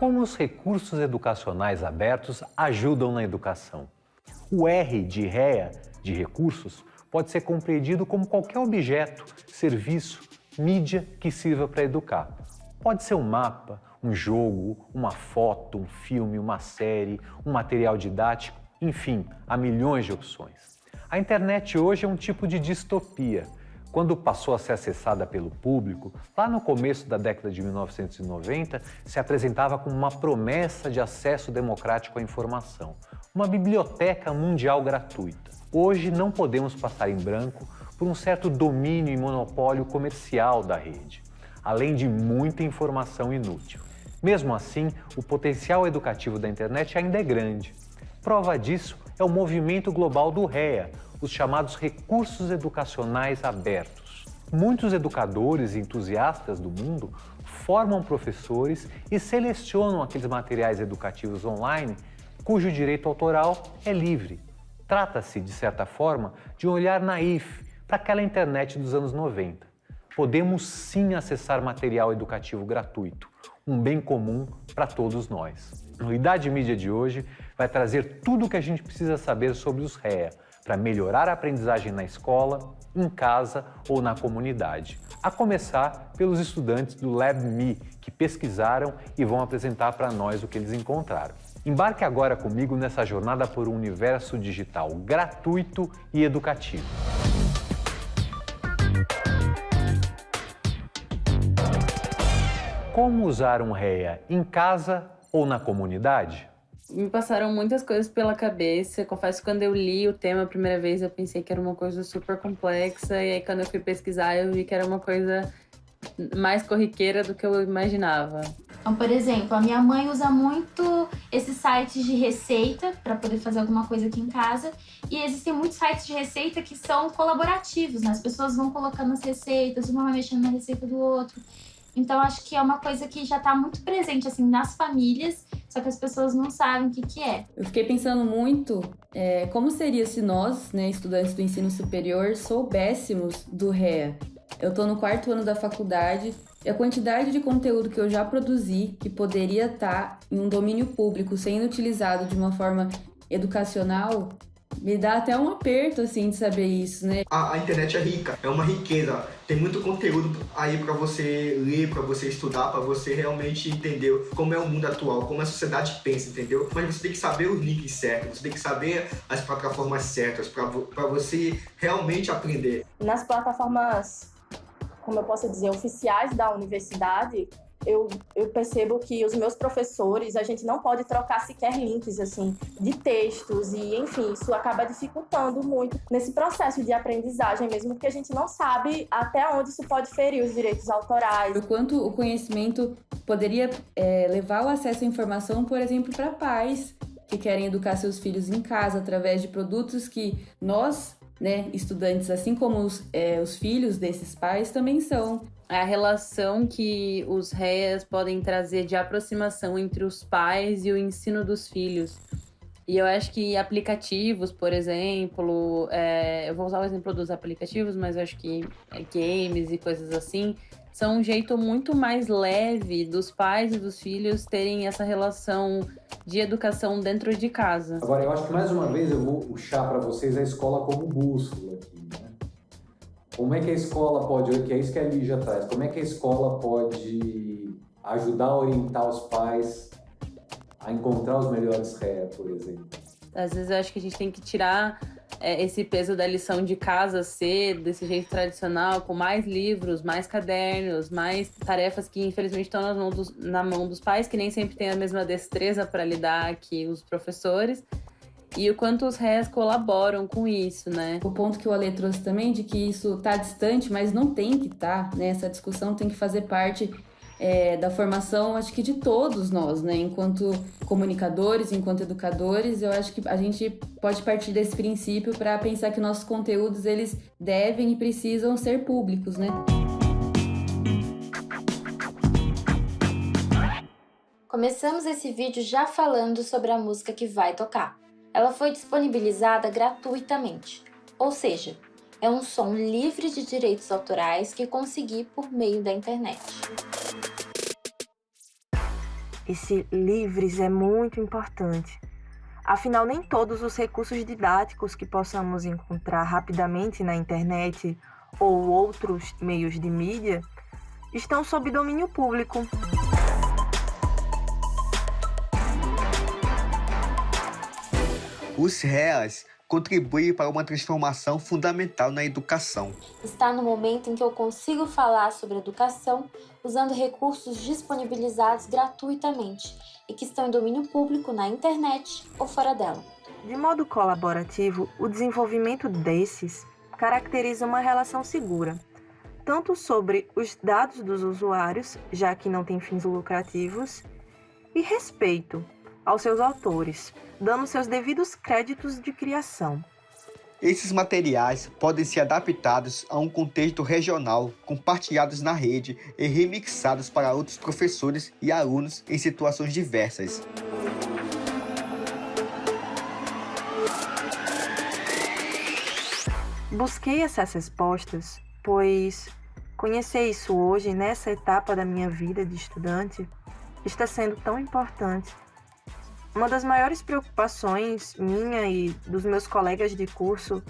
Como os recursos educacionais abertos ajudam na educação? O R de REA, de recursos, pode ser compreendido como qualquer objeto, serviço, mídia que sirva para educar. Pode ser um mapa, um jogo, uma foto, um filme, uma série, um material didático, enfim, há milhões de opções. A internet hoje é um tipo de distopia. Quando passou a ser acessada pelo público, lá no começo da década de 1990, se apresentava como uma promessa de acesso democrático à informação, uma biblioteca mundial gratuita. Hoje não podemos passar em branco por um certo domínio e monopólio comercial da rede, além de muita informação inútil. Mesmo assim, o potencial educativo da internet ainda é grande. Prova disso é o movimento global do REA, os chamados recursos educacionais abertos. Muitos educadores e entusiastas do mundo formam professores e selecionam aqueles materiais educativos online cujo direito autoral é livre. Trata-se, de certa forma, de um olhar naif para aquela internet dos anos 90. Podemos sim acessar material educativo gratuito, um bem comum para todos nós. O Idade Mídia de hoje vai trazer tudo o que a gente precisa saber sobre os REA, para melhorar a aprendizagem na escola, em casa ou na comunidade. A começar pelos estudantes do LabMe, que pesquisaram e vão apresentar para nós o que eles encontraram. Embarque agora comigo nessa jornada por um universo digital gratuito e educativo. Como usar um REA em casa ou na comunidade? Me passaram muitas coisas pela cabeça. Confesso que quando eu li o tema a primeira vez, eu pensei que era uma coisa super complexa. E aí, quando eu fui pesquisar, eu vi que era uma coisa mais corriqueira do que eu imaginava. Então, por exemplo, a minha mãe usa muito esses sites de receita para poder fazer alguma coisa aqui em casa. E existem muitos sites de receita que são colaborativos, né? As pessoas vão colocando as receitas, uma vai mexendo na receita do outro. Então, acho que é uma coisa que já está muito presente, assim, nas famílias, só que as pessoas não sabem o que é. Eu fiquei pensando muito como seria se nós, né, estudantes do ensino superior, soubéssemos do REA. Eu estou no 4º ano da faculdade e a quantidade de conteúdo que eu já produzi, que poderia estar em um domínio público, sendo utilizado de uma forma educacional, me dá até um aperto, assim, de saber isso, né? A internet é rica, é uma riqueza. Tem muito conteúdo aí para você ler, para você estudar, para você realmente entender como é o mundo atual, como a sociedade pensa, entendeu? Mas você tem que saber os links certos, você tem que saber as plataformas certas para você realmente aprender. Nas plataformas, como eu posso dizer, oficiais da universidade, eu percebo que os meus professores, a gente não pode trocar sequer links, assim, de textos e, enfim, isso acaba dificultando muito nesse processo de aprendizagem mesmo, porque a gente não sabe até onde isso pode ferir os direitos autorais. O quanto o conhecimento poderia levar o acesso à informação, por exemplo, para pais que querem educar seus filhos em casa através de produtos que nós, né, estudantes, assim como os filhos desses pais, também são. A relação que os REAs podem trazer de aproximação entre os pais e o ensino dos filhos. E eu acho que aplicativos, por exemplo, eu vou usar o exemplo dos aplicativos, mas eu acho que games e coisas assim, são um jeito muito mais leve dos pais e dos filhos terem essa relação de educação dentro de casa. Agora, eu acho que mais uma vez eu vou puxar para vocês a escola como bússola aqui, né? Como é que a escola pode, que é isso que a Lígia traz, como é que a escola pode ajudar a orientar os pais a encontrar os melhores REA, por exemplo? Às vezes eu acho que a gente tem que tirar esse peso da lição de casa ser desse jeito tradicional, com mais livros, mais cadernos, mais tarefas que infelizmente estão na mão dos pais, que nem sempre têm a mesma destreza para lidar que os professores. E o quanto os REAs colaboram com isso, né? O ponto que o Ale trouxe também de que isso está distante, mas não tem que estar, né? Essa discussão tem que fazer parte da formação, acho que de todos nós, né? Enquanto comunicadores, enquanto educadores, eu acho que a gente pode partir desse princípio para pensar que nossos conteúdos, eles devem e precisam ser públicos, né? Começamos esse vídeo já falando sobre a música que vai tocar. Ela foi disponibilizada gratuitamente, ou seja, é um som livre de direitos autorais que consegui por meio da internet. Esse livres é muito importante. Afinal, nem todos os recursos didáticos que possamos encontrar rapidamente na internet ou outros meios de mídia estão sob domínio público. Os REAs contribuem para uma transformação fundamental na educação. Está no momento em que eu consigo falar sobre educação usando recursos disponibilizados gratuitamente e que estão em domínio público na internet ou fora dela. De modo colaborativo, o desenvolvimento desses caracteriza uma relação segura, tanto sobre os dados dos usuários, já que não tem fins lucrativos, e respeito aos seus autores, dando seus devidos créditos de criação. Esses materiais podem ser adaptados a um contexto regional, compartilhados na rede e remixados para outros professores e alunos em situações diversas. Busquei essas respostas, pois conhecer isso hoje, nessa etapa da minha vida de estudante, está sendo tão importante. Uma das maiores preocupações minha e dos meus colegas de curso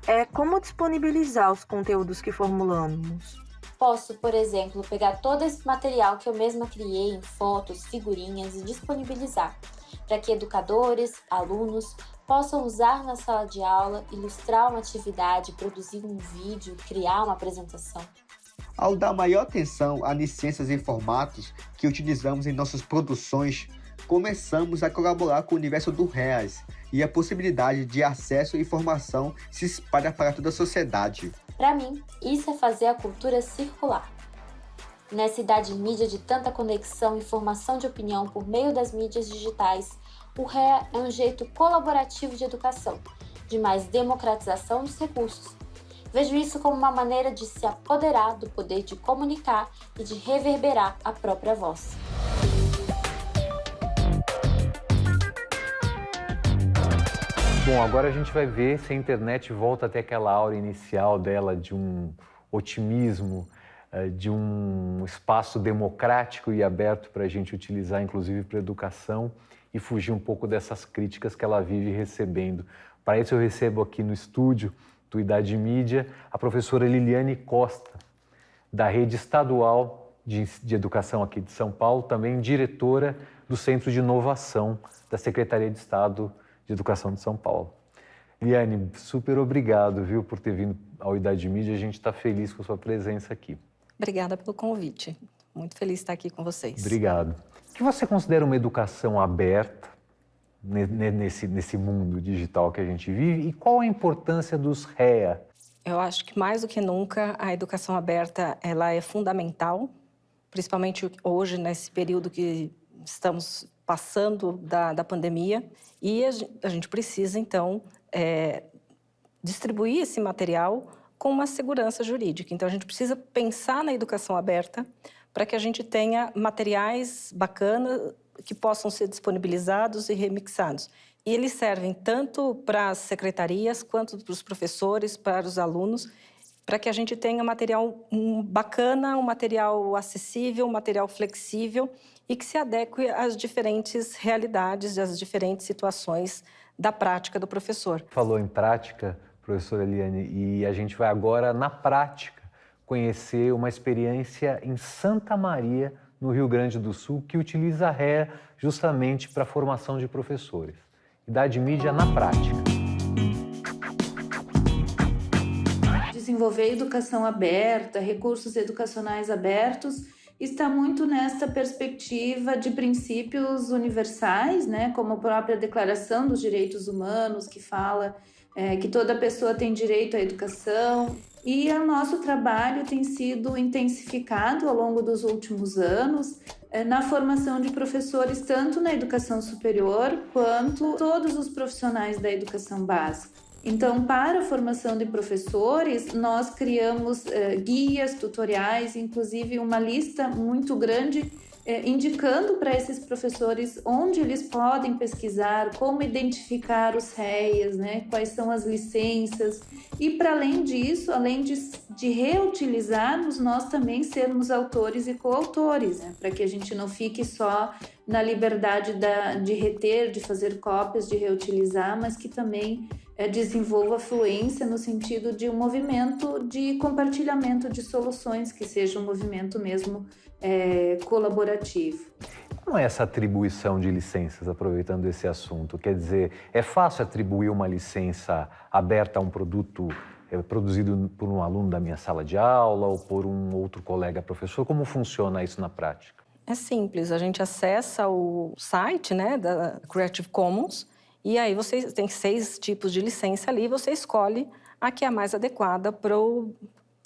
é como disponibilizar os conteúdos que formulamos. Posso, por exemplo, pegar todo esse material que eu mesma criei em fotos, figurinhas e disponibilizar, para que educadores, alunos possam usar na sala de aula, ilustrar uma atividade, produzir um vídeo, criar uma apresentação. Ao dar maior atenção às licenças e formatos que utilizamos em nossas produções, começamos a colaborar com o universo do REAS e a possibilidade de acesso e informação se espalha para toda a sociedade. Para mim, isso é fazer a cultura circular. Nessa idade mídia de tanta conexão e formação de opinião por meio das mídias digitais, o REA é um jeito colaborativo de educação, de mais democratização dos recursos. Vejo isso como uma maneira de se apoderar do poder de comunicar e de reverberar a própria voz. Bom, agora a gente vai ver se a internet volta até aquela aura inicial dela de um otimismo, de um espaço democrático e aberto para a gente utilizar, inclusive para a educação, e fugir um pouco dessas críticas que ela vive recebendo. Para isso eu recebo aqui no estúdio do Idade Mídia a professora Liliane Costa, da Rede Estadual de Educação aqui de São Paulo, também diretora do Centro de Inovação da Secretaria de Estado de Educação de São Paulo. Liliane, super obrigado, viu, por ter vindo ao Idade Mídia. A gente está feliz com a sua presença aqui. Obrigada pelo convite. Muito feliz de estar aqui com vocês. Obrigado. O que você considera uma educação aberta nesse mundo digital que a gente vive e qual a importância dos REA? Eu acho que mais do que nunca a educação aberta ela é fundamental, principalmente hoje nesse período que estamos passando da pandemia, e a gente precisa então distribuir esse material com uma segurança jurídica. Então a gente precisa pensar na educação aberta para que a gente tenha materiais bacanas que possam ser disponibilizados e remixados. E eles servem tanto para as secretarias, quanto para os professores, para os alunos, para que a gente tenha material bacana, um material acessível, um material flexível e que se adeque às diferentes realidades, às diferentes situações da prática do professor. Falou em prática, professora Eliane, e a gente vai agora, na prática, conhecer uma experiência em Santa Maria, no Rio Grande do Sul, que utiliza a REA justamente para a formação de professores. Idade Mídia na prática. Desenvolver educação aberta, recursos educacionais abertos, está muito nesta perspectiva de princípios universais, né, como a própria Declaração dos Direitos Humanos, que fala que toda pessoa tem direito à educação. E o nosso trabalho tem sido intensificado ao longo dos últimos anos na formação de professores, tanto na educação superior quanto todos os profissionais da educação básica. Então, para a formação de professores, nós criamos guias, tutoriais, inclusive uma lista muito grande indicando para esses professores onde eles podem pesquisar, como identificar os REAs, né? Quais são as licenças. E para além disso, além de reutilizarmos, nós também sermos autores e coautores, né? Para que a gente não fique só na liberdade de reter, de fazer cópias, de reutilizar, mas que também desenvolva fluência no sentido de um movimento de compartilhamento de soluções, que seja um movimento mesmo colaborativo. Como é essa atribuição de licenças, aproveitando esse assunto? Quer dizer, é fácil atribuir uma licença aberta a um produto produzido por um aluno da minha sala de aula ou por um outro colega professor? Como funciona isso na prática? É simples, a gente acessa o site, né, da Creative Commons e aí você tem 6 tipos de licença ali e você escolhe a que é a mais adequada para o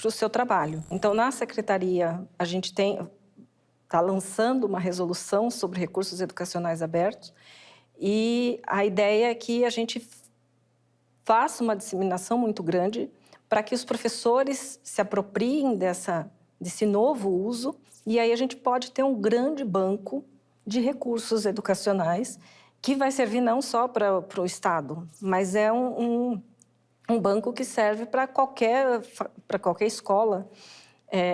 seu trabalho. Então, na secretaria, a gente está lançando uma resolução sobre recursos educacionais abertos e a ideia é que a gente faça uma disseminação muito grande para que os professores se apropriem desse novo uso e aí a gente pode ter um grande banco de recursos educacionais que vai servir não só para o Estado, mas é um banco que serve para qualquer escola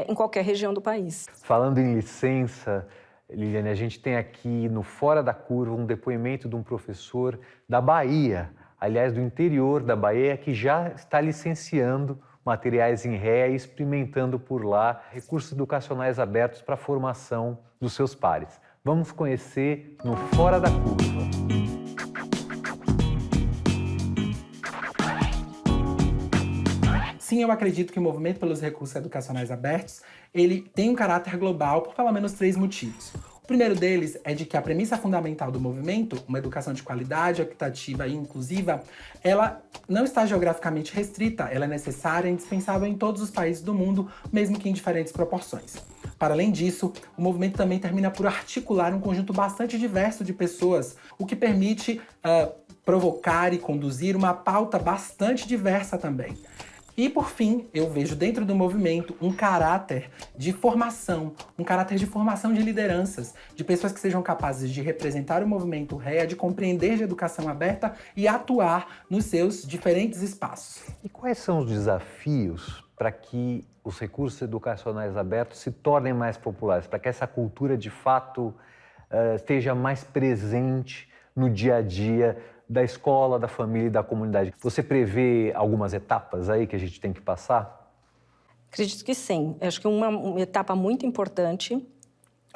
em qualquer região do país. Falando em licença, Liliane, a gente tem aqui no Fora da Curva um depoimento de um professor da Bahia, aliás, do interior da Bahia, que já está licenciando materiais em REA e experimentando por lá recursos educacionais abertos para a formação dos seus pares. Vamos conhecer no Fora da Curva. Sim, eu acredito que o movimento pelos recursos educacionais abertos, ele tem um caráter global por pelo menos 3 motivos. O primeiro deles é de que a premissa fundamental do movimento, uma educação de qualidade, equitativa e inclusiva, ela não está geograficamente restrita, ela é necessária e indispensável em todos os países do mundo, mesmo que em diferentes proporções. Para além disso, o movimento também termina por articular um conjunto bastante diverso de pessoas, o que permite provocar e conduzir uma pauta bastante diversa também. E, por fim, eu vejo dentro do movimento um caráter de formação de lideranças, de pessoas que sejam capazes de representar o movimento REA, de compreender de educação aberta e atuar nos seus diferentes espaços. E quais são os desafios para que os recursos educacionais abertos se tornem mais populares, para que essa cultura, de fato, esteja mais presente no dia a dia da escola, da família e da comunidade? Você prevê algumas etapas aí que a gente tem que passar? Acredito que sim. Acho que uma etapa muito importante,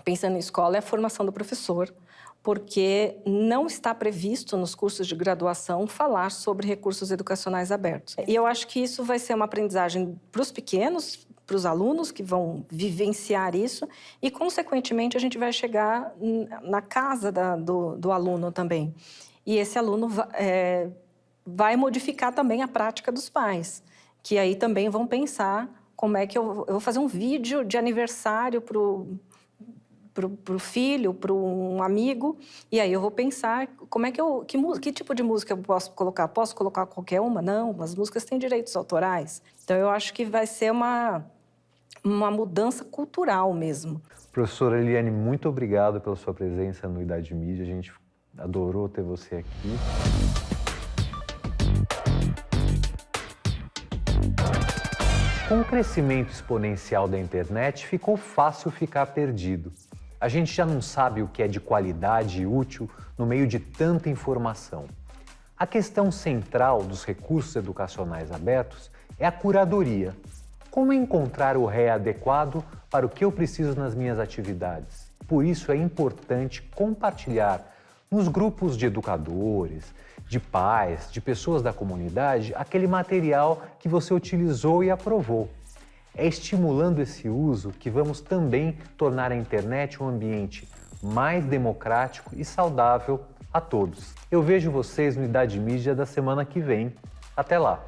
pensando em escola, é a formação do professor, porque não está previsto nos cursos de graduação falar sobre recursos educacionais abertos. E eu acho que isso vai ser uma aprendizagem para os pequenos, para os alunos que vão vivenciar isso e, consequentemente, a gente vai chegar na casa do aluno também. E esse aluno vai modificar também a prática dos pais, que aí também vão pensar como é que eu vou fazer um vídeo de aniversário pro filho, para um amigo, e aí eu vou pensar como é que tipo de música eu posso colocar? Posso colocar qualquer uma? Não, as músicas têm direitos autorais. Então eu acho que vai ser uma mudança cultural mesmo. Professora Liliane, muito obrigado pela sua presença no Idade Mídia. A gente adorou ter você aqui. Com o crescimento exponencial da internet, ficou fácil ficar perdido. A gente já não sabe o que é de qualidade e útil no meio de tanta informação. A questão central dos recursos educacionais abertos é a curadoria. Como encontrar o REA adequado para o que eu preciso nas minhas atividades? Por isso é importante compartilhar nos grupos de educadores, de pais, de pessoas da comunidade, aquele material que você utilizou e aprovou. É estimulando esse uso que vamos também tornar a internet um ambiente mais democrático e saudável a todos. Eu vejo vocês no Idade Mídia da semana que vem. Até lá!